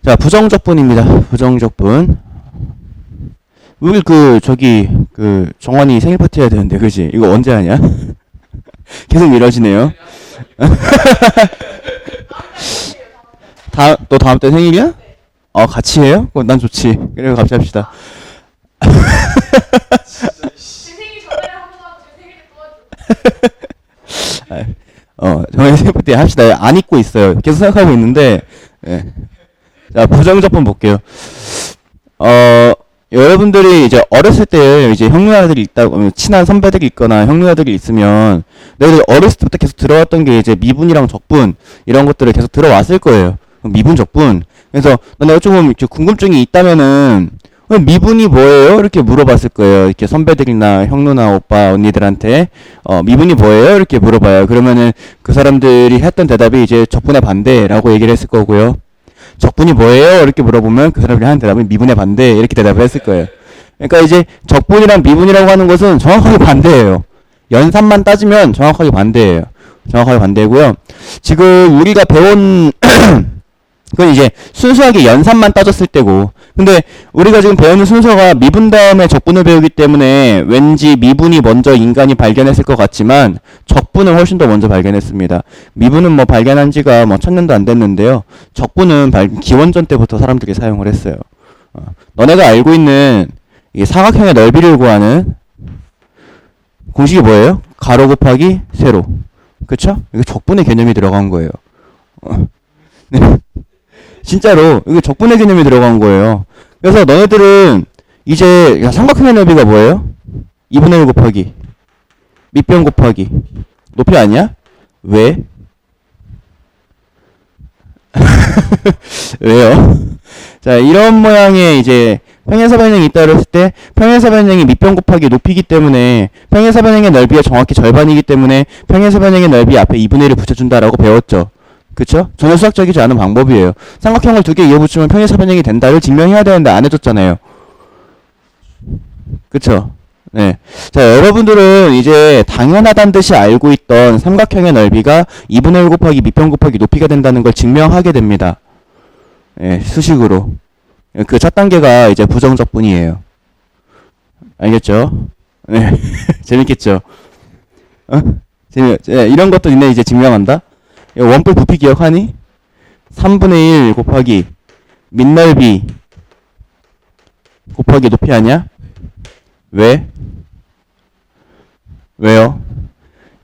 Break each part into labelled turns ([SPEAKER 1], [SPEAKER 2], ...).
[SPEAKER 1] 자, 부정적분입니다. 부정적분. 우리 정환이 생일 파티 해야 되는데, 그지? 이거 언제 하냐? 계속 미뤄지네요. 너 다음 달 생일이야? 같이 해요? 그럼 난 좋지. 그래, 같이 합시다.
[SPEAKER 2] 제 생일 전에 한번 하고 제 생일 때 도와줘.
[SPEAKER 1] 정환이 생일 파티 합시다. 안 잊고 있어요. 계속 생각하고 있는데, 예. 자, 부정적분 볼게요. 여러분들이 이제 어렸을 때 이제 형 누나들이 있다고, 친한 선배들이 있거나 형 누나들이 있으면 너희들 어렸을 때부터 계속 들어왔던 게 이제 미분이랑 적분 이런 것들을 계속 들어왔을 거예요. 미분 적분. 그래서 너네가 조금 궁금증이 있다면은 미분이 뭐예요? 이렇게 물어봤을 거예요. 이렇게 선배들이나 형 누나 오빠 언니들한테 미분이 뭐예요? 이렇게 물어봐요. 그러면은 그 사람들이 했던 대답이 이제 적분의 반대라고 얘기를 했을 거고요. 적분이 뭐예요? 이렇게 물어보면 그 사람들이 하는 대답은 미분의 반대 이렇게 대답을 했을 거예요. 그러니까 이제 적분이랑 미분이라고 하는 것은 정확하게 반대예요. 연산만 따지면 정확하게 반대예요. 정확하게 반대고요. 지금 우리가 배운 그건 이제 순수하게 연산만 따졌을 때고, 근데 우리가 지금 배우는 순서가 미분 다음에 적분을 배우기 때문에 왠지 미분이 먼저 인간이 발견했을 것 같지만 적분을 훨씬 더 먼저 발견했습니다. 미분은 뭐 발견한 지가 뭐 1000년도 안 됐는데요. 적분은 기원전 때부터 사람들이 사용을 했어요. 너네가 알고 있는 이 사각형의 넓이를 구하는 공식이 뭐예요? 가로 곱하기 세로. 그쵸? 이게 적분의 개념이 들어간 거예요. 네. 진짜로 이게 적분의 개념이 들어간 거예요. 그래서 너네들은 이제 삼각형의 넓이가 뭐예요? 2분의 1 곱하기 밑변 곱하기 높이 아니야? 왜? 왜요? 자, 이런 모양의 이제 평행사변형이 있다 그랬을 때 평행사변형이 밑변 곱하기 높이기 때문에 평행사변형의 넓이가 정확히 절반이기 때문에 평행사변형의 넓이 앞에 2분의 1을 붙여준다라고 배웠죠. 그쵸? 전혀 수학적이지 않은 방법이에요. 삼각형을 두 개 이어붙이면 평행사변형이 된다를 증명해야 되는데 안 해줬잖아요. 그쵸? 네. 자, 여러분들은 이제 당연하다는 듯이 알고 있던 삼각형의 넓이가 2분의 1 곱하기 밑변 곱하기 높이가 된다는 걸 증명하게 됩니다. 네, 수식으로. 그 첫 단계가 이제 부정적분이에요. 알겠죠? 네. 재밌겠죠? 이런 것도 있네, 이제 증명한다? 원뿔 부피 기억하니? 3분의 1 곱하기 밑넓이 곱하기 높이 아니야? 왜? 왜요?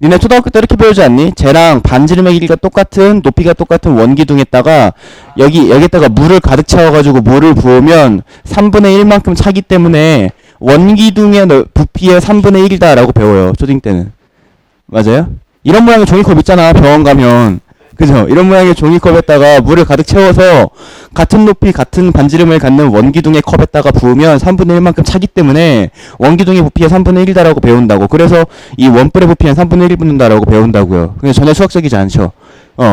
[SPEAKER 1] 니네 초등학교 때 이렇게 배우지 않니? 쟤랑 반지름의 길이가 똑같은 높이가 똑같은 원기둥에다가 여기에다가 물을 가득 채워가지고 물을 부으면 3분의 1만큼 차기 때문에 원기둥의 부피의 3분의 1이다 라고 배워요. 초딩 때는. 맞아요? 이런 모양의 종이컵 있잖아, 병원 가면. 그죠? 이런 모양의 종이컵에다가 물을 가득 채워서 같은 높이, 같은 반지름을 갖는 원기둥의 컵에다가 부으면 3분의 1만큼 차기 때문에 원기둥의 부피의 3분의 1이다라고 배운다고. 그래서 이 원뿔의 부피는 3분의 1이 붙는다라고 배운다고요. 근데 전혀 수학적이지 않죠.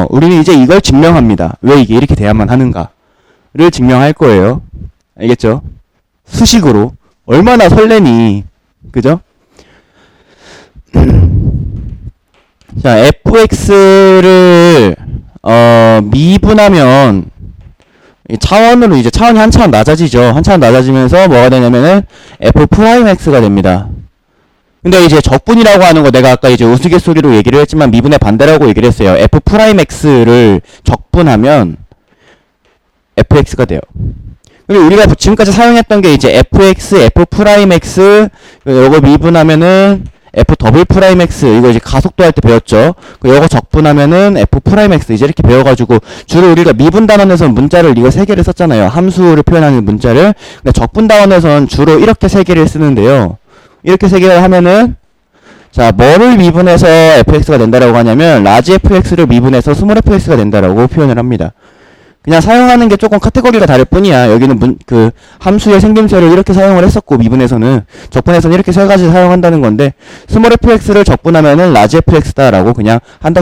[SPEAKER 1] 우리는 이제 이걸 증명합니다. 왜 이게 이렇게 돼야만 하는가를 증명할 거예요. 알겠죠? 수식으로. 얼마나 설레니. 그죠? 자, fx를 미분하면 차원으로 이제 차원이 한 차원 낮아지죠. 한 차원 낮아지면서 뭐가 되냐면은 f'x가 됩니다. 근데 이제 적분이라고 하는 거 내가 아까 이제 우스갯소리로 얘기를 했지만 미분의 반대라고 얘기를 했어요. f'x를 적분하면 fx가 돼요. 그리고 우리가 지금까지 사용했던 게 이제 fx, f'x 요거 미분하면은 f'(x) 이거 이제 가속도 할 때 배웠죠. 요거 적분하면은 f'x 이제 이렇게 배워가지고 주로 우리가 미분 단원에서는 문자를 이거 3개를 썼잖아요. 함수를 표현하는 문자를. 근데 적분 단원에서는 주로 이렇게 3개를 쓰는데요. 이렇게 3개를 하면은 자, 뭐를 미분해서 fx가 된다라고 하냐면 라지 fx를 미분해서 스몰 fx가 된다라고 표현을 합니다. 그냥 사용하는 게 조금 카테고리가 다를 뿐이야. 여기는 그 함수의 생김새를 이렇게 사용을 했었고 미분에서는 적분에서는 이렇게 3가지 사용한다는 건데 스몰 fx를 적분하면은 라지 fx다라고 그냥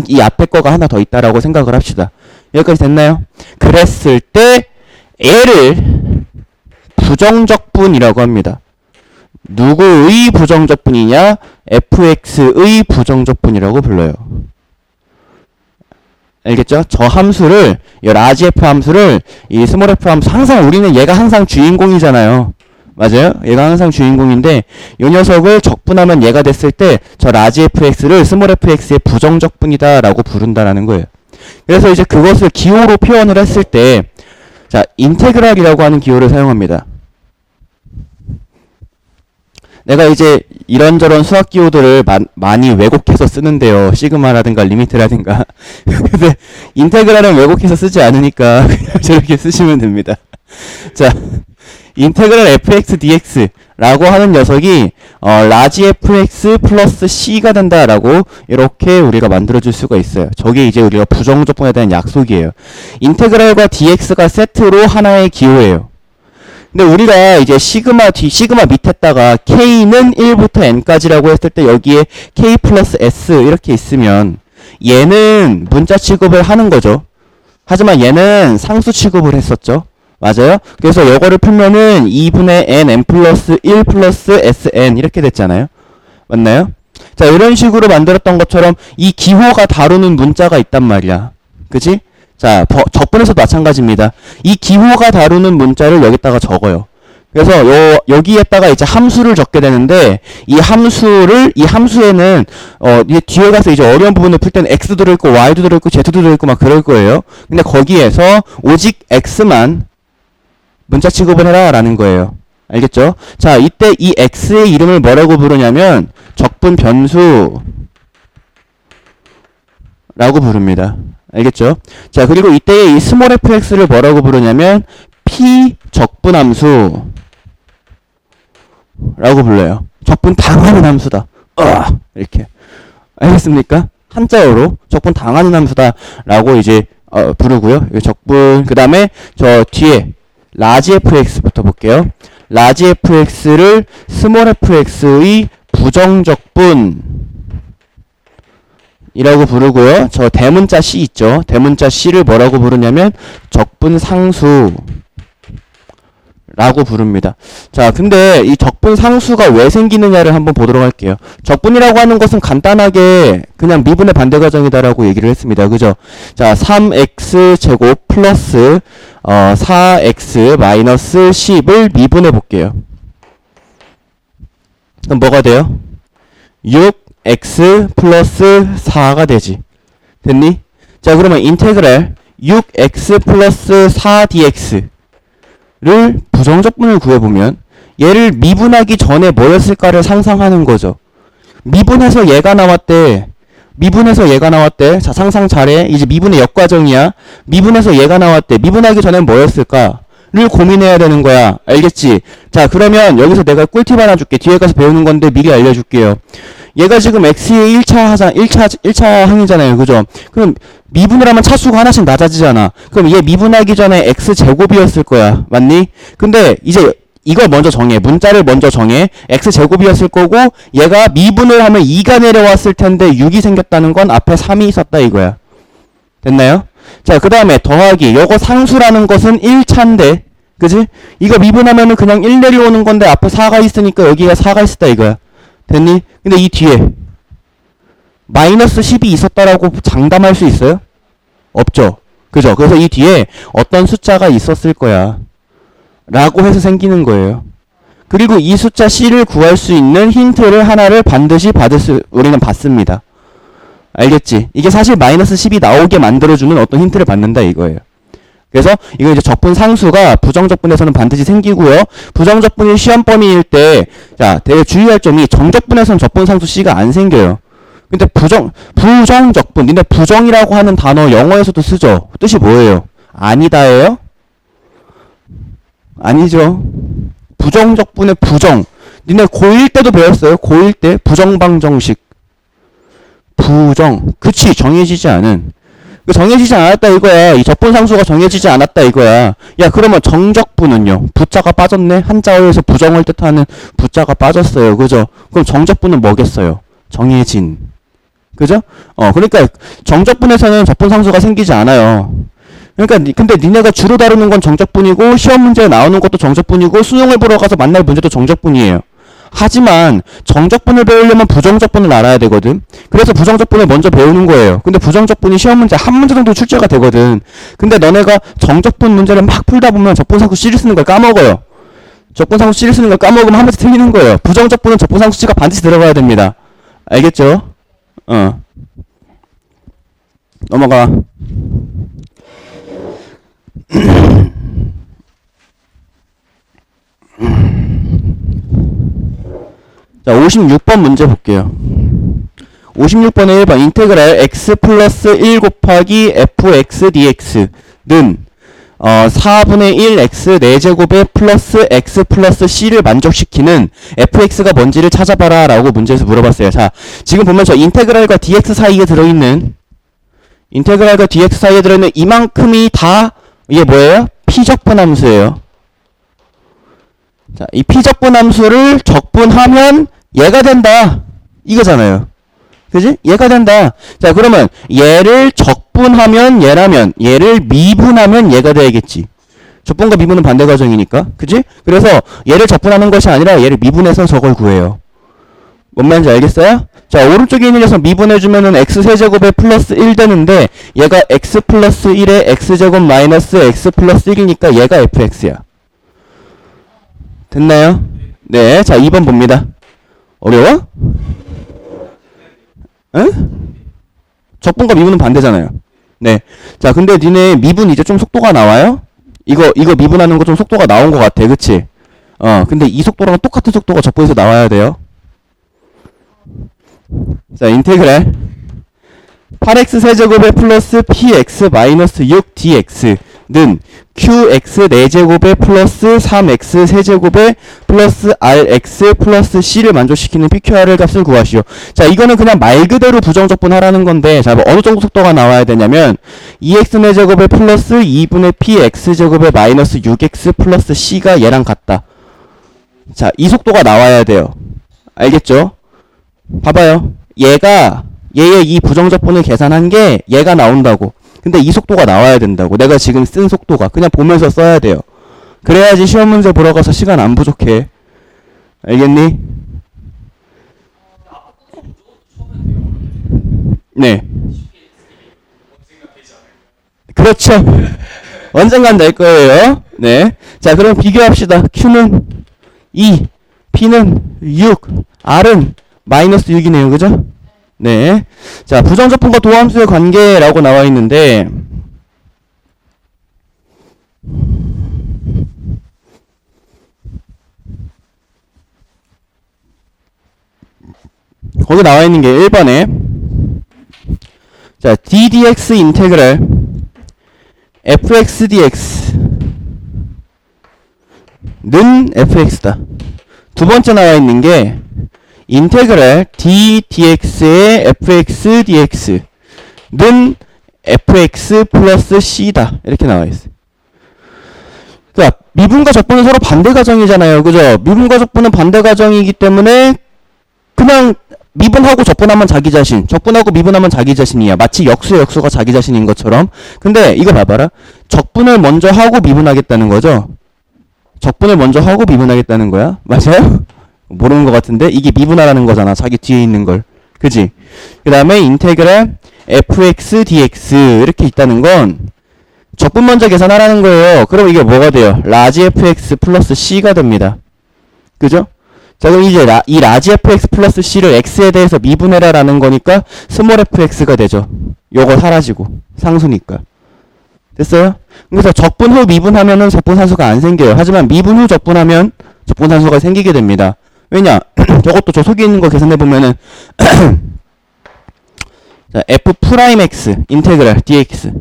[SPEAKER 1] 이 앞에 거가 하나 더 있다라고 생각을 합시다. 여기까지 됐나요? 그랬을 때 얘를 부정적분이라고 합니다. 누구의 부정적분이냐? fx의 부정적분이라고 불러요. 알겠죠? 저 함수를, 이 라지 f 함수를, 이 스몰 f 함수, 항상 우리는 얘가 항상 주인공이잖아요. 맞아요? 얘가 항상 주인공인데, 이 녀석을 적분하면 얘가 됐을 때, 저 라지 fx를 스몰 fx의 부정적분이다 라고 부른다라는 거예요. 그래서 이제 그것을 기호로 표현을 했을 때, 자, 인테그랄이라고 하는 기호를 사용합니다. 내가 이제 이런저런 수학 기호들을 많이 왜곡해서 쓰는데요. 시그마라든가 리미트라든가. 근데 인테그랄은 왜곡해서 쓰지 않으니까 그냥 저렇게 쓰시면 됩니다. 자, 인테그랄 fx dx라고 하는 녀석이 라지 fx 플러스 c가 된다라고 이렇게 우리가 만들어줄 수가 있어요. 저게 이제 우리가 부정적분에 대한 약속이에요. 인테그랄과 dx가 세트로 하나의 기호예요. 근데 우리가 이제 시그마 밑에다가 k는 1부터 n까지라고 했을 때 여기에 k 플러스 s 이렇게 있으면 얘는 문자 취급을 하는 거죠. 하지만 얘는 상수 취급을 했었죠. 맞아요? 그래서 요거를 풀면은 2분의 n 플러스 1 플러스 sn 이렇게 됐잖아요. 맞나요? 자, 이런 식으로 만들었던 것처럼 이 기호가 다루는 문자가 있단 말이야. 그치? 자, 적분에서도 마찬가지입니다. 이 기호가 다루는 문자를 여기다가 적어요. 그래서 여기에다가 이제 함수를 적게 되는데, 이 함수에는, 이제 뒤에 가서 이제 어려운 부분을 풀 때는 x도 들어있고, y도 들어있고, z도 들어있고, 막 그럴 거예요. 근데 거기에서 오직 x만 문자 취급을 해라, 라는 거예요. 알겠죠? 자, 이때 이 x의 이름을 뭐라고 부르냐면, 적분 변수, 라고 부릅니다. 알겠죠? 자, 그리고 이때 이 스몰 fx를 뭐라고 부르냐면 p 적분함수 라고 불러요. 적분 당하는 함수다. 이렇게. 알겠습니까? 한자어로 적분 당하는 함수다 라고 이제 부르고요. 적분, 그 다음에 저 뒤에 라지 fx부터 볼게요. 라지 fx를 스몰 fx의 부정적분 이라고 부르고요. 저 대문자 C 있죠. 대문자 C를 뭐라고 부르냐면 적분상수 라고 부릅니다. 자, 근데 이 적분상수가 왜 생기느냐를 한번 보도록 할게요. 적분이라고 하는 것은 간단하게 그냥 미분의 반대과정이다라고 얘기를 했습니다. 그죠? 자, 3x 제곱 플러스 4x 마이너스 10을 미분해 볼게요. 그럼 뭐가 돼요? 6x 플러스 4가 되지. 됐니? 자, 그러면 인테그랄 6x 플러스 4dx를 부정적분을 구해보면 얘를 미분하기 전에 뭐였을까를 상상하는 거죠. 미분해서 얘가 나왔대. 자, 상상 잘해. 이제 미분의 역과정이야. 미분해서 얘가 나왔대. 미분하기 전엔 뭐였을까? 를 고민해야 되는 거야. 알겠지? 자, 그러면 여기서 내가 꿀팁 하나 줄게. 뒤에 가서 배우는 건데 미리 알려줄게요. 얘가 지금 x의 1차 항이잖아요. 그죠? 그럼 미분을 하면 차수가 하나씩 낮아지잖아. 그럼 얘 미분하기 전에 x제곱이었을 거야. 맞니? 근데 이제 이걸 먼저 정해. 문자를 먼저 정해. x제곱이었을 거고 얘가 미분을 하면 2가 내려왔을 텐데 6이 생겼다는 건 앞에 3이 있었다 이거야. 됐나요? 자, 그 다음에 더하기. 요거 상수라는 것은 1차인데 그지? 이거 미분하면은 그냥 1 내려오는 건데 앞에 4가 있으니까 여기가 4가 있었다 이거야. 됐니? 근데 이 뒤에 마이너스 10이 있었다라고 장담할 수 있어요? 없죠. 그죠? 그래서 이 뒤에 어떤 숫자가 있었을 거야 라고 해서 생기는 거예요. 그리고 이 숫자 C를 구할 수 있는 힌트를 하나를 반드시 우리는 받습니다. 알겠지? 이게 사실 마이너스 10이 나오게 만들어주는 어떤 힌트를 받는다 이거예요. 그래서 이거 이제 적분 상수가 부정적분에서는 반드시 생기고요. 부정적분이 시험 범위일 때, 자, 되게 주의할 점이 정적분에서는 적분 상수 C가 안 생겨요. 근데 부정적분, 근데 부정이라고 하는 단어 영어에서도 쓰죠. 뜻이 뭐예요? 아니다예요? 아니죠. 부정적분의 부정. 니네 고1 때도 배웠어요. 고1 때 부정방정식. 부정. 그치, 정해지지 않은. 정해지지 않았다 이거야. 이 적분상수가 정해지지 않았다 이거야. 야, 그러면 정적분은요? 부자가 빠졌네? 한자어에서 부정을 뜻하는 부자가 빠졌어요. 그죠? 그럼 정적분은 뭐겠어요? 정해진. 그죠? 그러니까 정적분에서는 적분상수가 생기지 않아요. 그러니까 근데 니네가 주로 다루는 건 정적분이고 시험 문제에 나오는 것도 정적분이고 수능을 보러 가서 만날 문제도 정적분이에요. 하지만 정적분을 배우려면 부정적분을 알아야 되거든. 그래서 부정적분을 먼저 배우는 거예요. 근데 부정적분이 시험 문제 한 문제 정도 출제가 되거든. 근데 너네가 정적분 문제를 막 풀다 보면 적분상수 C를 쓰는 걸 까먹어요. 적분상수 C를 쓰는 걸 까먹으면 한 문제 틀리는 거예요. 부정적분은 적분상수 C가 반드시 들어가야 됩니다. 알겠죠? 넘어가. 자, 56번 문제 볼게요. 56번에 1번 인테그랄 x 플러스 1 곱하기 fx dx는 4분의 1 x 4제곱에 플러스 x 플러스 c를 만족시키는 fx가 뭔지를 찾아봐라 라고 문제에서 물어봤어요. 자, 지금 보면 저 인테그랄과 dx 사이에 들어있는 이만큼이 다 이게 뭐예요? 피적분함수예요. 자, 이 피적분함수를 적분하면 얘가 된다. 이거잖아요. 그지? 얘가 된다. 자, 그러면 얘를 적분하면 얘라면 얘를 미분하면 얘가 돼야겠지. 적분과 미분은 반대 과정이니까. 그지? 그래서 얘를 적분하는 것이 아니라 얘를 미분해서 저걸 구해요. 뭔 말인지 알겠어요? 자, 오른쪽에 있는 녀석 미분해주면은 x세제곱에 플러스 1 되는데 얘가 x 플러스 1에 x제곱 마이너스 x 플러스 1이니까 얘가 fx야. 됐나요? 네. 자, 2번 봅니다. 어려워? 응? 적분과 미분은 반대잖아요. 네. 자, 근데 니네 미분 이제 좀 속도가 나와요? 이거 미분하는 거 좀 속도가 나온 것 같아. 그치? 근데 이 속도랑 똑같은 속도가 적분에서 나와야 돼요. 자, 인테그랄 8x 세제곱에 플러스 px 마이너스 6dx는 qx 4제곱에 플러스 3x 세제곱에 플러스 rx 플러스 c를 만족시키는 pqr의 값을 구하시오. 자, 이거는 그냥 말 그대로 부정적분 하라는 건데, 자, 뭐 어느 정도 속도가 나와야 되냐면 2x 4제곱에 플러스 2분의 px 제곱에 마이너스 6x 플러스 c가 얘랑 같다. 자, 이 속도가 나와야 돼요. 알겠죠? 봐봐요. 얘의 이 부정적분을 계산한 게 얘가 나온다고. 근데 이 속도가 나와야 된다고. 내가 지금 쓴 속도가. 그냥 보면서 써야 돼요. 그래야지 시험 문제 보러 가서 시간 안 부족해. 알겠니? 네. 그렇죠. 언젠간 될 거예요. 네. 자, 그럼 비교합시다. Q는 2, P는 6, R은 마이너스 6이네요. 그죠? 네. 자, 부정적분과 도함수의 관계라고 나와 있는데, 거기 나와 있는 게 1번에, 자, ddx 인테그랄 fx dx는 fx다. 두 번째 나와 있는 게 인테그랄 d dx의 fx dx는 fx 플러스 c다. 이렇게 나와 있어요. 자, 미분과 적분은 서로 반대 과정이잖아요. 그죠? 미분과 적분은 반대 과정이기 때문에 그냥 미분하고 적분하면 자기 자신, 적분하고 미분하면 자기 자신이야. 마치 역수가 자기 자신인 것처럼. 근데 이거 봐봐라. 적분을 먼저 하고 미분하겠다는 거죠? 적분을 먼저 하고 미분하겠다는 거야? 맞아요? 모르는 것 같은데 이게 미분하라는 거잖아. 자기 뒤에 있는 걸. 그지? 그 다음에 인테그랄 fx dx 이렇게 있다는 건 적분 먼저 계산하라는 거예요. 그럼 이게 뭐가 돼요? 라지 fx 플러스 c가 됩니다. 그죠? 자, 그럼 이제 이 라지 fx 플러스 c를 x에 대해서 미분해라라는 거니까 스몰 fx가 되죠. 요거 사라지고 상수니까. 됐어요? 그래서 적분 후 미분하면은 적분산수가 안 생겨요. 하지만 미분 후 적분하면 적분산수가 생기게 됩니다. 왜냐? 저것도 저 속에 있는 거 계산해보면은 자, f'x 인테그랄 dx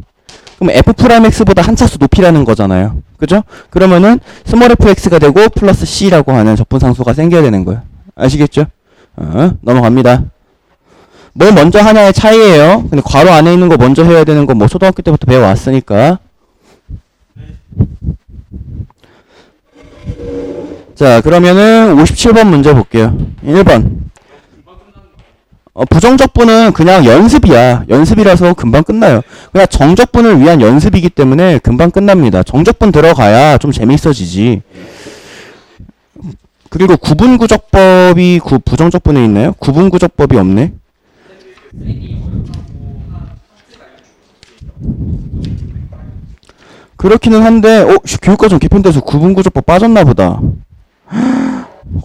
[SPEAKER 1] 그럼 f'x보다 한 차수 높이라는 거잖아요. 그죠? 그러면은 스몰 fx가 되고 플러스 c라고 하는 적분상수가 생겨야 되는 거예요. 아시겠죠? 넘어갑니다. 뭘 먼저 하냐의 차이예요. 근데 괄호 안에 있는 거 먼저 해야 되는 거 뭐 초등학교 때부터 배워왔으니까. 자, 그러면은 57번 문제 볼게요. 1번. 부정적분은 그냥 연습이야. 연습이라서 금방 끝나요. 그냥 정적분을 위한 연습이기 때문에 금방 끝납니다. 정적분 들어가야 좀 재밌어지지. 그리고 구분구적법이 부정적분에 있나요? 구분구적법이 없네. 그렇기는 한데 교육과정 개편돼서 구분구조법 빠졌나 보다.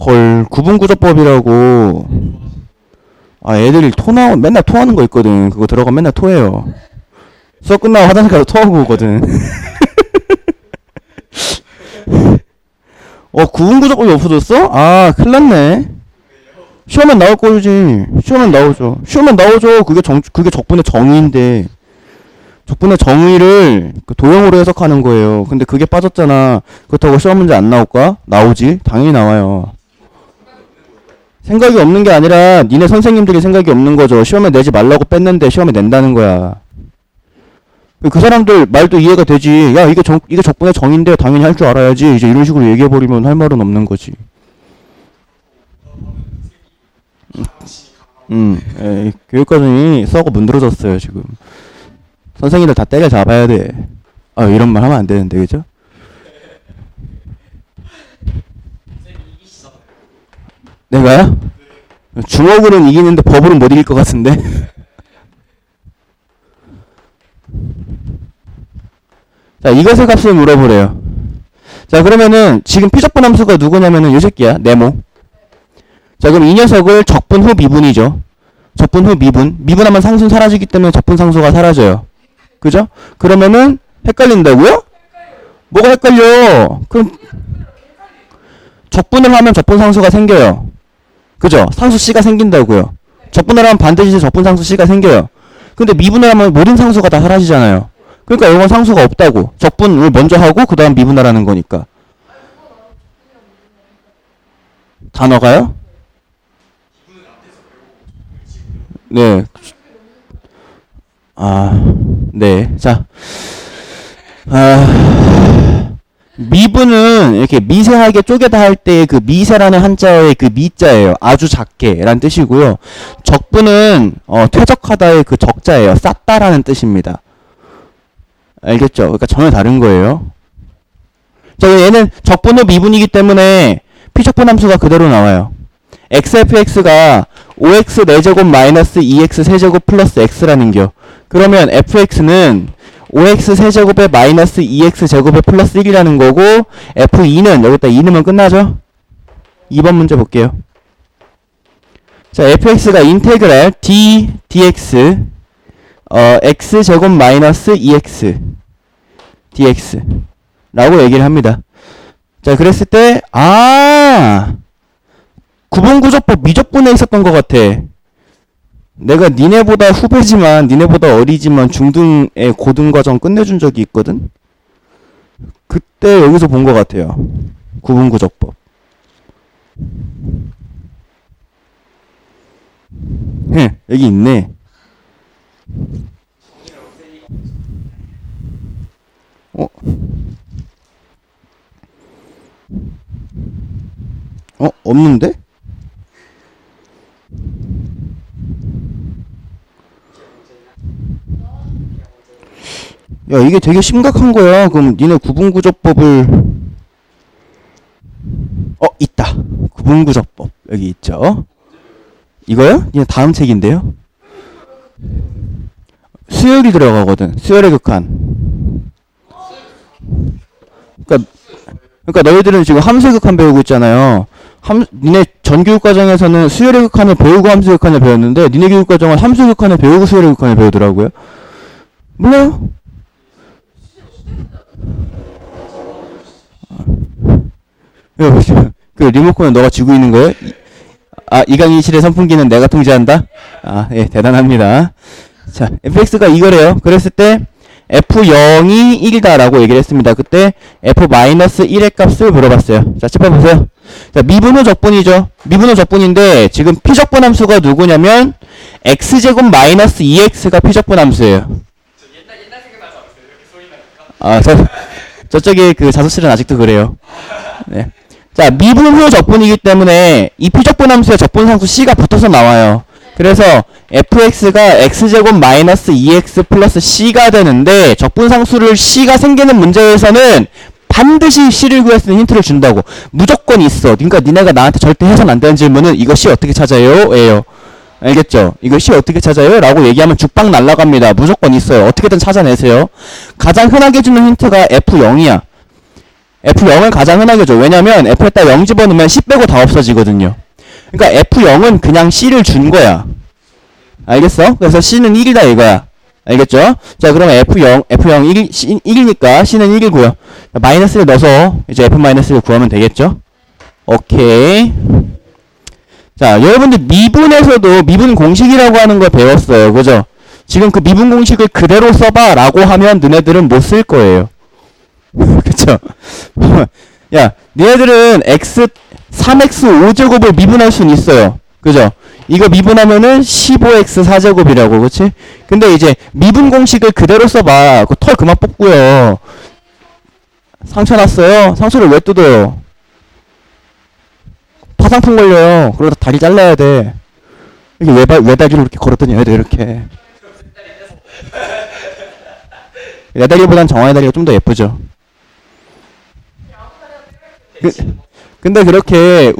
[SPEAKER 1] 헐, 구분구조법이라고. 애들이 맨날 토하는 거 있거든. 그거 들어가면 맨날 토해요. 수업 끝나고 화장실 가서 토하고 오거든. 구분구조법이 없어졌어? 큰일 났네. 시험엔 나올 거지. 시험엔 나오죠. 그게 적분의 정의인데. 적분의 정의를 도형으로 해석하는 거예요. 근데 그게 빠졌잖아. 그렇다고 시험 문제 안 나올까? 나오지. 당연히 나와요. 생각이 없는 게 아니라 니네 선생님들이 생각이 없는 거죠. 시험에 내지 말라고 뺐는데 시험에 낸다는 거야. 그 사람들 말도 이해가 되지. 야, 이게 적분의 정의인데 당연히 할 줄 알아야지. 이제 이런 식으로 얘기해버리면 할 말은 없는 거지. 교육과정이 썩어 문드러졌어요, 지금. 선생님들 다 때려잡아야 돼. 이런 말 하면 안 되는데, 그죠? 내가요? 주먹으로는 이기는데 법으로는 못 이길 것 같은데? 자, 이것의 값을 물어보래요. 자, 그러면은 지금 피적분 함수가 누구냐면은 이 새끼야. 네모. 자, 그럼 이 녀석을 적분 후 미분이죠. 적분 후 미분하면 상수는 사라지기 때문에 적분 상수가 사라져요. 그죠? 그러면은 헷갈린다고요? 뭐가 헷갈려? 그럼 적분을 하면 적분 상수가 생겨요. 그죠? 상수 C가 생긴다고요. 적분을 하면 반드시 적분 상수 C가 생겨요. 근데 미분을 하면 모든 상수가 다 사라지잖아요. 그러니까 이건 상수가 없다고. 적분을 먼저 하고 그 다음 미분을 하는 거니까. 단어가요? 네. 네. 자. 미분은 이렇게 미세하게 쪼개다 할 때 그 미세라는 한자의 그 미자예요. 아주 작게 라는 뜻이고요. 적분은 퇴적하다의 그 적자예요. 쌌다라는 뜻입니다. 알겠죠? 그러니까 전혀 다른 거예요. 자, 얘는 적분 후 미분이기 때문에 피적분 함수가 그대로 나와요. xfx가 5x 4제곱 마이너스 2x 세제곱 플러스 x라는 겨. 그러면 fx는 5x 세제곱에 마이너스 2x 제곱에 플러스 1이라는 거고, f2는 여기다 2 넣으면 끝나죠? 2번 문제 볼게요. 자, fx가 인테그랄 d dx x 제곱 마이너스 2x dx 라고 얘기를 합니다. 자, 그랬을 때 구분구조법 미적분에 있었던 것 같아. 내가 니네보다 후배지만, 니네보다 어리지만 중등의 고등과정 끝내준 적이 있거든? 그때 여기서 본 것 같아요. 구분구조법. 여기 있네. 없는데? 야, 이게 되게 심각한 거야. 그럼 니네 구분구조법을 있다. 구분구조법 여기 있죠. 이거요? 니네 다음 책인데요. 수열이 들어가거든. 수열의 극한. 그러니까 너희들은 지금 함수의 극한 배우고 있잖아요. 니네 전교육과정에서는 수열의 극한을 배우고 함수의 극한을 배웠는데, 니네 교육과정은 함수의 극한을 배우고 수열의 극한을 배우더라고요. 몰라요? 그 리모컨은 너가 쥐고 있는 거예요? 이 강의실의 선풍기는 내가 통제한다? 예, 대단합니다. 자, fx가 이거래요. 그랬을 때 f0이 1이다라고 얘기를 했습니다. 그때 f-1의 값을 물어봤어요. 자, 짚어보세요. 자, 미분 후 적분이죠. 미분 후 적분인데 지금 피적분 함수가 누구냐면 x제곱 마이너스 2x가 피적분 함수예요.
[SPEAKER 2] 옛날 생각나지 않았어요? 이렇게 소리 나니까.
[SPEAKER 1] 저쪽에 그 자소실은 아직도 그래요. 네. 자, 미분 후 적분이기 때문에 이 피적분 함수에 적분 상수 c가 붙어서 나와요. 그래서 fx가 x제곱 마이너스 2x 플러스 c가 되는데, 적분 상수를 c가 생기는 문제에서는 반드시 C를 구할 수 있는 힌트를 준다고. 무조건 있어. 그러니까 니네가 나한테 절대 해선 안 되는 질문은 이거 C 어떻게 찾아요? 예요. 알겠죠? 이거 C 어떻게 찾아요? 라고 얘기하면 죽방 날라갑니다. 무조건 있어요. 어떻게든 찾아내세요. 가장 흔하게 주는 힌트가 F0이야. F0을 가장 흔하게 줘. 왜냐면 F에다 0 집어넣으면 C 빼고 다 없어지거든요. 그러니까 F0은 그냥 C를 준 거야. 알겠어? 그래서 C는 1이다 이거야. 알겠죠? 자, 그러면 F0 1이니까 C는 1이고요. 마이너스를 넣어서 이제 F-1을 구하면 되겠죠? 오케이. 자, 여러분들 미분에서도 미분 공식이라고 하는 걸 배웠어요. 그죠? 지금 그 미분 공식을 그대로 써봐 라고 하면 너네들은 못 쓸 거예요. 그쵸? 야, 너네들은 3x 5제곱을 미분할 수는 있어요. 그죠? 이거 미분하면은 15x 4제곱이라고, 그치? 근데 이제 미분 공식을 그대로 써봐. 그 털 그만 뽑고요. 상처 났어요? 상처를 왜 뜯어요? 파상풍 걸려요. 그러다 다리 잘라야 돼. 이게 외다리로 이렇게 걸었더니 애들 이렇게. 외다리보단 정화의 다리가 좀 더 예쁘죠. 근데 그렇게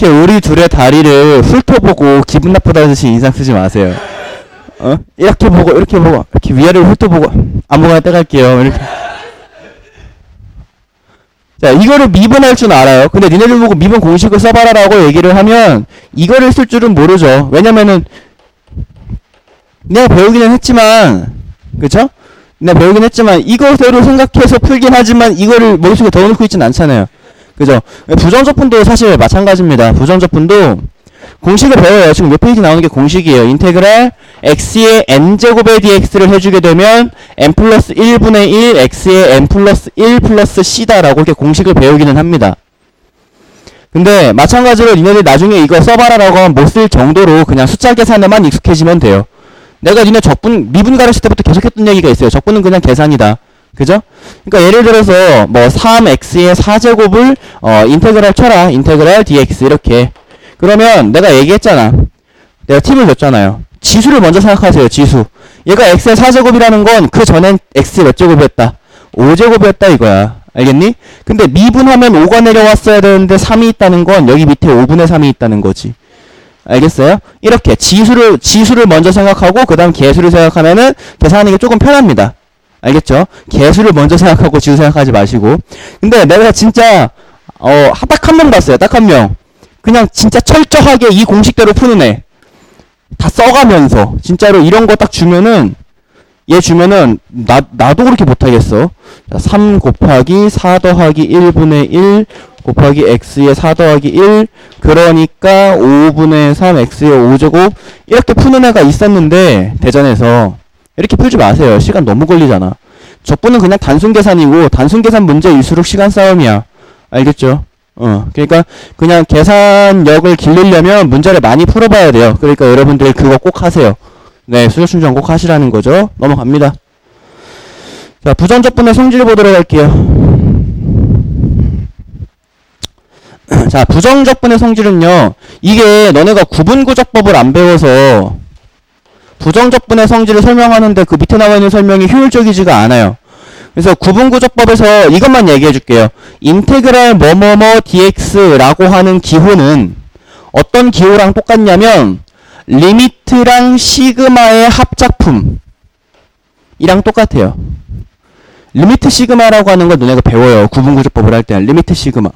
[SPEAKER 1] 우리 둘의 다리를 훑어보고 기분 나쁘다듯이 인상 쓰지 마세요. 이렇게 보고 이렇게 위아래를 훑어보고 아무거나 떼갈게요. 이렇게. 자, 이거를 미분할 줄 알아요. 근데 니네들 보고 미분 공식을 써봐라라고 얘기를 하면 이거를 쓸 줄은 모르죠. 왜냐면은 내가 배우기는 했지만, 그쵸? 내가 배우긴 했지만 이것대로 생각해서 풀긴 하지만 이거를 머릿속에 넣어놓고 있진 않잖아요. 그죠? 부정적분도 사실 마찬가지입니다. 부정적분도 공식을 배워요. 지금 몇 페이지 나오는 게 공식이에요. 인테그랄 x의 n제곱의 dx를 해주게 되면 n 플러스 1분의 1 x의 n 플러스 1 플러스 c다라고 이렇게 공식을 배우기는 합니다. 근데 마찬가지로 니네들 나중에 이거 써봐라라고 하면 못 쓸 정도로 그냥 숫자 계산에만 익숙해지면 돼요. 내가 니네 미분 가르칠 때부터 계속했던 얘기가 있어요. 적분은 그냥 계산이다. 그죠? 그러니까 예를 들어서 뭐 3x의 4제곱을 인테그랄 쳐라. 인테그랄 dx 이렇게. 그러면 내가 얘기했잖아. 내가 팁을 줬잖아요. 지수를 먼저 생각하세요. 지수. 얘가 x의 4제곱이라는 건 그 전엔 x 몇 제곱이었다? 5제곱이었다 이거야. 알겠니? 근데 미분하면 5가 내려왔어야 되는데 3이 있다는 건 여기 밑에 5분의 3이 있다는 거지. 알겠어요? 이렇게 지수를 먼저 생각하고 그 다음 계수를 생각하면은 계산하는 게 조금 편합니다. 알겠죠? 계수를 먼저 생각하고 지수 생각하지 마시고. 근데 내가 진짜 딱 한 명 봤어요. 딱 한 명. 그냥 진짜 철저하게 이 공식대로 푸는 애. 다 써가면서 진짜로 이런 거 딱 주면은 얘 주면은 나도 그렇게 못하겠어. 3 곱하기 4 더하기 1분의 1 곱하기 x의 4 더하기 1 그러니까 5분의 3 x의 5제곱 이렇게 푸는 애가 있었는데 대전에서 이렇게 풀지 마세요. 시간 너무 걸리잖아. 적분은 그냥 단순 계산이고 단순 계산 문제일수록 시간 싸움이야. 알겠죠? 그러니까 그냥 계산력을 기르려면 문제를 많이 풀어봐야 돼요. 그러니까 여러분들 그거 꼭 하세요. 네, 수력 충전 꼭 하시라는 거죠. 넘어갑니다. 자, 부정적분의 성질 보도록 할게요. 자, 부정적분의 성질은요. 이게 너네가 구분구적법을 안 배워서 부정적분의 성질을 설명하는데 그 밑에 나와 있는 설명이 효율적이지가 않아요. 그래서 구분구적법에서 이것만 얘기해 줄게요. 인테그랄 뭐뭐뭐 dx라고 하는 기호는 어떤 기호랑 똑같냐면 리미트랑 시그마의 합작품이랑 똑같아요. 리미트 시그마라고 하는 걸 너네가 배워요. 구분구조법을 할 때 리미트 시그마.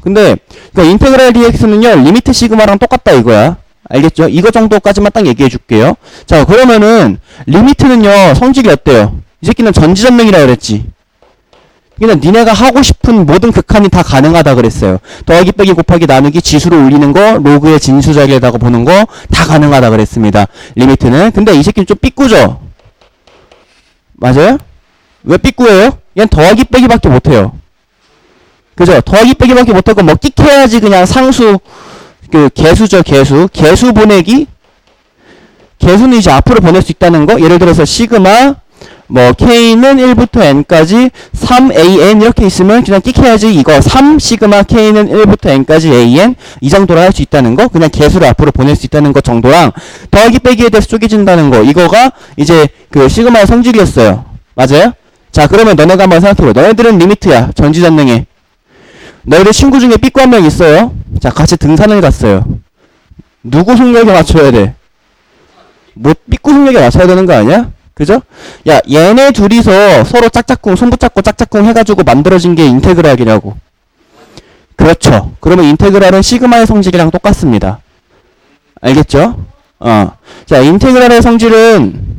[SPEAKER 1] 근데 그러니까 인테그랄 dx는요. 리미트 시그마랑 똑같다 이거야. 알겠죠? 이거 정도까지만 딱 얘기해 줄게요. 자, 그러면은 리미트는요. 성질이 어때요? 이 새끼는 전지전능이라 그랬지. 그냥 니네가 하고 싶은 모든 극한이 다 가능하다 그랬어요. 더하기 빼기 곱하기 나누기 지수로 올리는 거 로그의 진수자리에다가 보는 거 다 가능하다 그랬습니다. 리미트는. 근데 이 새끼는 좀 삐꾸죠? 맞아요? 왜 삐꾸예요? 얘는 더하기 빼기밖에 못해요. 그죠? 더하기 빼기밖에 못하고 뭐 끽해야지 그냥 상수 그 개수죠. 개수 보내기. 개수는 이제 앞으로 보낼 수 있다는 거. 예를 들어서 시그마 뭐 k는 1부터 n까지 3an 이렇게 있으면 그냥 끽해야지 이거 3 시그마 k는 1부터 n까지 an 이 정도로 할 수 있다는 거. 그냥 개수를 앞으로 보낼 수 있다는 것 정도랑 더하기 빼기에 대해서 쪼개진다는 거. 이거가 이제 그 시그마의 성질이었어요. 맞아요? 자, 그러면 너네가 한번 생각해봐. 너네들은 리미트야. 전지전능에. 너희들 친구 중에 삐꾸 한 명 있어요. 자, 같이 등산을 갔어요. 누구 속력에 맞춰야 돼? 뭐, 삐꾸 속력에 맞춰야 되는 거 아니야? 그죠? 야, 얘네 둘이서 서로 짝짝꿍, 손 붙잡고 짝짝꿍 해가지고 만들어진 게 인테그랄이라고. 그렇죠. 그러면 인테그랄은 시그마의 성질이랑 똑같습니다. 알겠죠? 자, 인테그랄의 성질은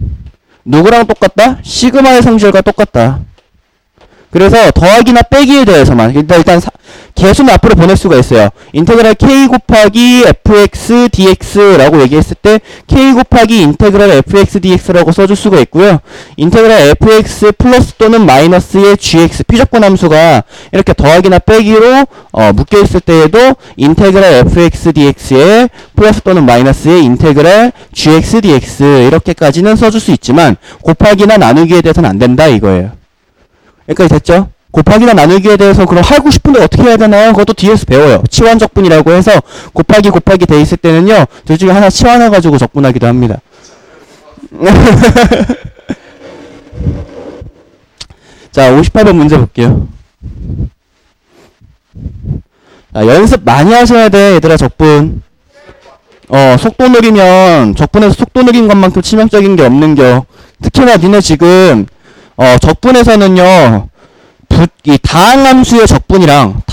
[SPEAKER 1] 누구랑 똑같다? 시그마의 성질과 똑같다. 그래서 더하기나 빼기에 대해서만 일단 개수는 앞으로 보낼 수가 있어요. 인테그랄 k 곱하기 fx dx라고 얘기했을 때 k 곱하기 인테그랄 fx dx라고 써줄 수가 있고요. 인테그랄 fx 플러스 또는 마이너스의 gx 피적분 함수가 이렇게 더하기나 빼기로 묶여있을 때에도 인테그랄 fx dx에 플러스 또는 마이너스의 인테그랄 gx dx 이렇게까지는 써줄 수 있지만 곱하기나 나누기에 대해서는 안 된다 이거예요. 여기까지 됐죠? 곱하기나 나누기에 대해서 그럼 하고 싶은데 어떻게 해야 되나요? 그것도 뒤에서 배워요. 치환 적분이라고 해서 곱하기 돼 있을 때는요. 둘 중에 하나 치환해가지고 적분하기도 합니다. 자, 58번 문제 볼게요. 자, 연습 많이 하셔야 돼, 얘들아, 적분. 속도 느리면 적분에서 속도 느린 것만큼 치명적인 게 없는겨. 특히나 니네 지금 적분에서는요, 이 다항함수의 적분이랑,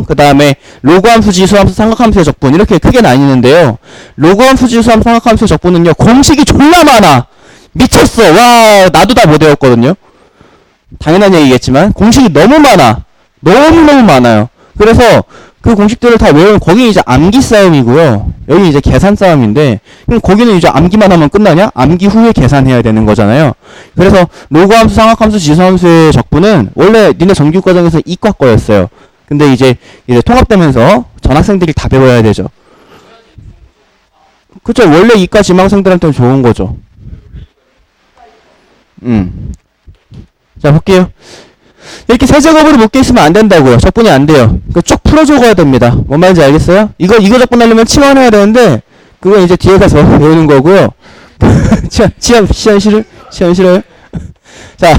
[SPEAKER 1] 그 다음에 로그함수, 지수함수, 삼각함수의 적분, 이렇게 크게 나뉘는데요. 로그함수, 지수함수, 삼각함수의 적분은요, 공식이 졸라 많아! 미쳤어! 와, 나도 다 못 외웠거든요? 당연한 얘기겠지만, 공식이 너무 많아! 너무너무 많아요. 그래서, 그 공식들을 다 외우면 거기 이제 암기 싸움이고요. 여기 이제 계산 싸움인데 그럼 거기는 이제 암기만 하면 끝나냐? 암기 후에 계산해야 되는 거잖아요. 그래서 로그함수, 상학함수, 지수함수의 적분은 원래 니네 정규 과정에서 이과 거였어요. 근데 이제 통합되면서 전학생들이 다 배워야 되죠. 그쵸? 원래 이과 지망생들한테는 좋은 거죠. 자, 볼게요. 이렇게 세제곱으로 묶여있으면 안 된다고요. 적분이 안 돼요. 쭉 풀어 적어야 됩니다. 뭔 말인지 알겠어요? 이거 적분하려면 치환해야 되는데, 그건 이제 뒤에 가서 배우는 거고요. 시험 싫어요? 자,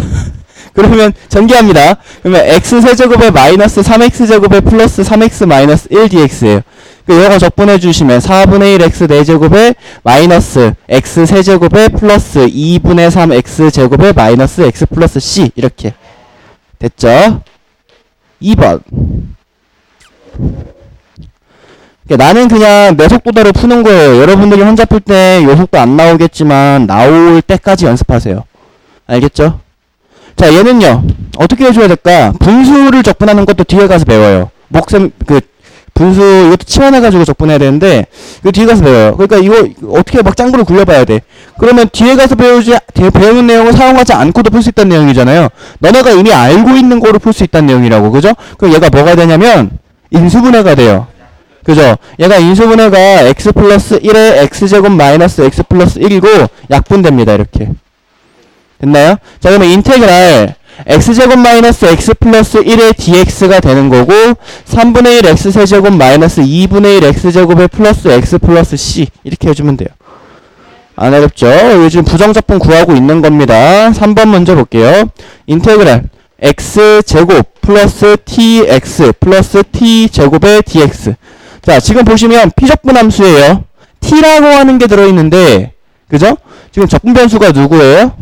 [SPEAKER 1] 그러면 전개합니다. 그러면 x세제곱에 마이너스 3x제곱에 플러스 3x 마이너스 1dx예요. 이거 적분해주시면 4분의 1 x 4제곱에 마이너스 x 세제곱에 플러스 2분의 3 x제곱에 마이너스 x 플러스 c 이렇게. 됐죠? 2번. 나는 그냥 내 속도대로 푸는 거예요. 여러분들이 혼자 풀 때 요 속도 안 나오겠지만 나올 때까지 연습하세요. 알겠죠? 자, 얘는요. 어떻게 해줘야 될까? 분수를 적분하는 것도 뒤에 가서 배워요. 분수 이것도 치환해가지고 적분해야 되는데 이거 뒤에 가서 배워요. 그러니까 이거 어떻게 막 짱구를 굴려봐야 돼. 그러면 뒤에 가서 배우는 내용을 사용하지 않고도 풀 수 있다는 내용이잖아요. 너네가 이미 알고 있는 거로 풀 수 있다는 내용이라고. 그죠? 그럼 얘가 뭐가 되냐면 인수분해가 돼요. 그죠? 얘가 인수분해가 x 플러스 1에 x제곱 마이너스 x 플러스 1이고 약분됩니다. 이렇게. 됐나요? 자, 그러면 인테그랄 x제곱 마이너스 x 플러스 1의 dx가 되는 거고 3분의 1 x 세제곱 마이너스 2분의 1 x제곱에 플러스 x 플러스 c 이렇게 해주면 돼요. 안 어렵죠? 요즘 부정적분 구하고 있는 겁니다. 3번 먼저 볼게요. 인테그랄 x제곱 플러스 tx 플러스 t제곱의 dx. 자, 지금 보시면 피적분 함수예요. t라고 하는 게 들어있는데 그죠? 지금 적분 변수가 누구예요?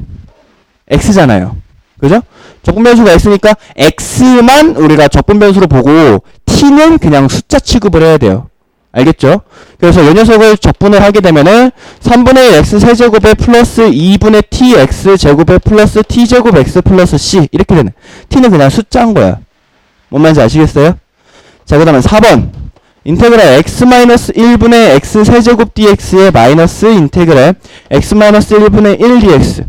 [SPEAKER 1] x잖아요. 그죠? 적분 변수가 x니까 x만 우리가 적분 변수로 보고 t는 그냥 숫자 취급을 해야 돼요. 알겠죠? 그래서 이 녀석을 적분을 하게 되면은 3분의 1 x 세제곱에 플러스 2분의 t x 제곱에 플러스 t제곱 x 플러스 c 이렇게 되네. t는 그냥 숫자인 거야. 뭔 말인지 아시겠어요? 자, 그 다음에 4번 인테그랄 x-1분의 x 세제곱 dx의 마이너스 인테그랄 x-1분의 1 dx.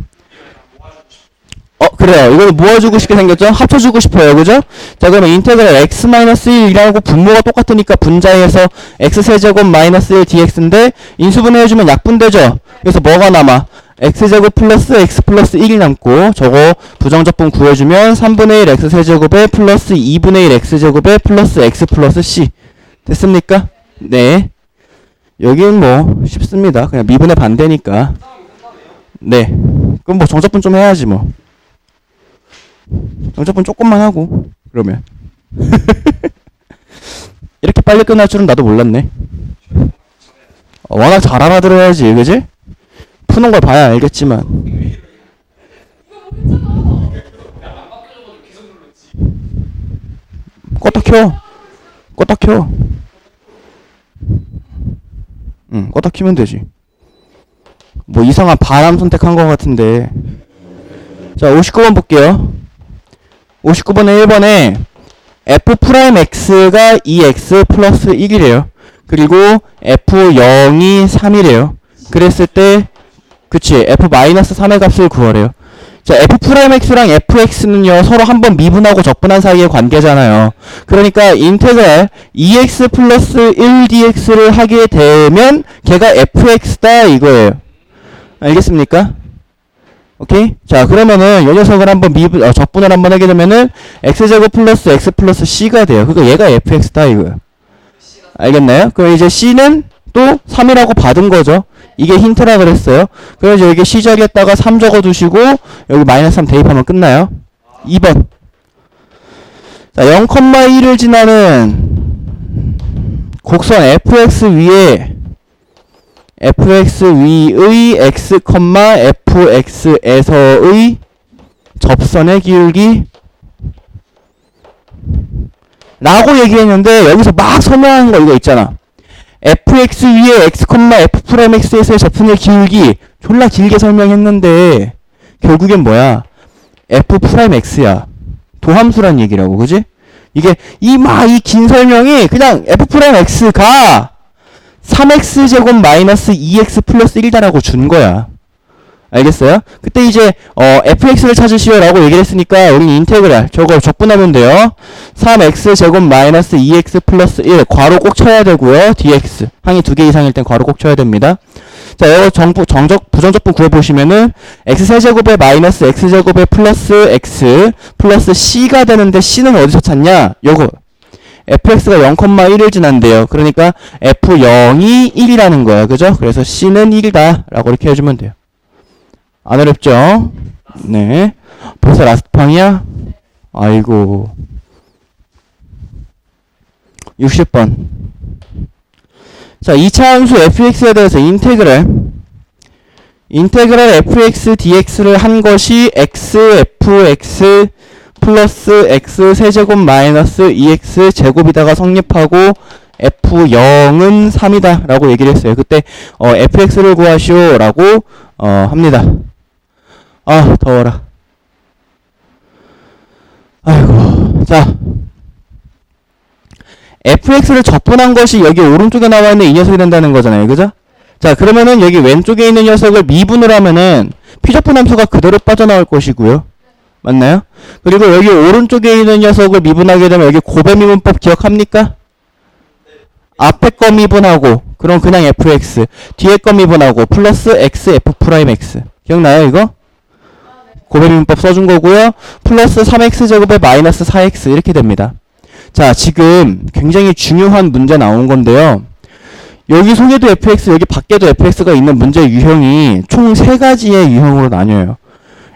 [SPEAKER 1] 그래요. 이거는 모아주고 싶게 생겼죠? 합쳐주고 싶어요. 그죠? 자, 그러면 인테그랄 x-1이라고 분모가 똑같으니까 분자에서 x세제곱 마이너스 1 dx인데 인수분해 해주면 약분되죠? 그래서 뭐가 남아? x제곱 플러스 x 플러스 1이 남고 저거 부정적분 구해주면 3분의 1 x세제곱에 플러스 2분의 1 x제곱에 플러스 x 플러스 c. 됐습니까? 네. 여긴 뭐 쉽습니다. 그냥 미분의 반대니까. 네. 그럼 뭐 정적분 좀 해야지 뭐. 정적분 조금만 하고 그러면 이렇게 빨리 끝날 줄은 나도 몰랐네. 워낙 잘 알아들어야지, 그지? 푸는 걸 봐야 알겠지만. 껐다 켜. 껐다 켜. 응, 껐다 키면 되지. 뭐 이상한 바람 선택한 것 같은데. 자, 59번 볼게요. 59번에 1번에 f'x가 2x 플러스 1이래요. 그리고 f0이 3이래요. 그랬을 때 그치, f-3의 값을 구하래요. 자, f'x랑 fx는요 서로 한번 미분하고 적분한 사이의 관계잖아요. 그러니까 인테그랄 2x 플러스 1dx를 하게 되면 걔가 fx다 이거예요. 알겠습니까? 오케이? 자, 그러면은 이 녀석을 한번 적분을 한번 하게 되면은 x제곱 플러스 x 플러스 c가 돼요. 그러니까 얘가 fx다 이거예요. 알겠나요? 그럼 이제 c는 또 3이라고 받은 거죠. 이게 힌트라 그랬어요. 그래서 여기 c 자리에다가 3 적어두시고 여기 마이너스 3 대입하면 끝나요. 2번. 자, 0,1을 지나는 곡선 fx 위에 fx 위의 x, fx에서의 접선의 기울기 라고 얘기했는데 여기서 막 설명하는 거 이거 있잖아. fx 위에 x, f'x에서의 접선의 기울기 졸라 길게 설명했는데 결국엔 뭐야? f'x야. 도함수란 얘기라고, 그지? 이게 이 긴 설명이 그냥 f'x가 3x제곱 마이너스 2x 플러스 1이다라고 준 거야. 알겠어요? 그때 이제 fx를 찾으시오라고 얘기를 했으니까 우린 인테그랄 저거 적분하면 돼요. 3x제곱 마이너스 2x 플러스 1 괄호 꼭 쳐야 되고요. dx 항이 2개 이상일 땐 괄호 꼭 쳐야 됩니다. 자, 이거 부정적분 구해보시면은 x세제곱에 마이너스 x제곱에 플러스 x 플러스 c가 되는데 c는 어디서 찾냐? 요거 fx가 0,1을 지난대요. 그러니까 f0이 1이라는 거야. 그죠? 그래서 c는 1이다 라고 이렇게 해주면 돼요. 안 어렵죠? 네. 벌써 라스트 판이야? 아이고. 60번. 자, 2차 함수 fx에 대해서 인테그랄 fx dx를 한 것이 x fx 플러스 x 세제곱 마이너스 2x 제곱이다가 성립하고 f0은 3이다 라고 얘기를 했어요. 그때 fx를 구하시오 라고 합니다. 아, 더워라. 아이고. 자, fx를 적분한 것이 여기 오른쪽에 나와 있는 이 녀석이 된다는 거잖아요. 그죠? 자, 그러면은 여기 왼쪽에 있는 녀석을 미분을 하면은 피적분 함수가 그대로 빠져나올 것이고요. 맞나요? 그리고 여기 오른쪽에 있는 녀석을 미분하게 되면 여기 고배미분법 기억합니까? 앞에 거 미분하고 그럼 그냥 fx, 뒤에 거 미분하고 플러스 x f'x 기억나요 이거? 고배미분법 써준 거고요. 플러스 3x제곱에 마이너스 4x 이렇게 됩니다. 자, 지금 굉장히 중요한 문제 나온 건데요. 여기 속에도 fx, 여기 밖에도 fx가 있는 문제 유형이 총 3가지의 유형으로 나뉘어요.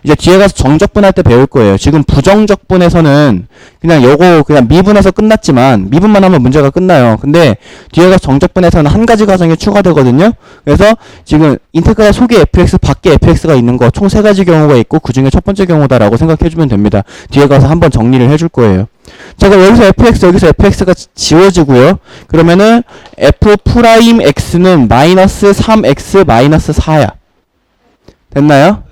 [SPEAKER 1] 이제 뒤에 가서 정적분할 때 배울 거예요. 지금 부정적분에서는 그냥 요거 그냥 미분해서 끝났지만 미분만 하면 문제가 끝나요. 근데 뒤에 가서 정적분에서는 한 가지 과정이 추가되거든요. 그래서 지금 인테그랄 속에 fx, 밖에 fx가 있는 거 총 3가지 경우가 있고 그 중에 첫 번째 경우다라고 생각해주면 됩니다. 뒤에 가서 한번 정리를 해줄 거예요. 자, 그럼 여기서 fx, 여기서 fx가 지워지고요. 그러면은 f'x는 마이너스 3x 마이너스 4야. 됐나요?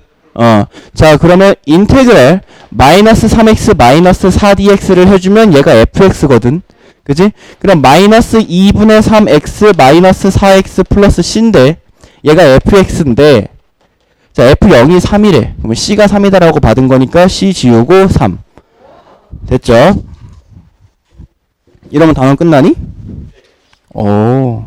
[SPEAKER 1] 자, 그러면 인테그랄 마이너스 3x 마이너스 4dx를 해주면 얘가 fx거든. 그지? 그럼 마이너스 2분의 3x 마이너스 4x 플러스 c인데 얘가 fx인데 자, f0이 3이래. 그러면 c가 3이다라고 받은 거니까 c 지우고 3. 됐죠? 이러면 단원 끝나니? 오.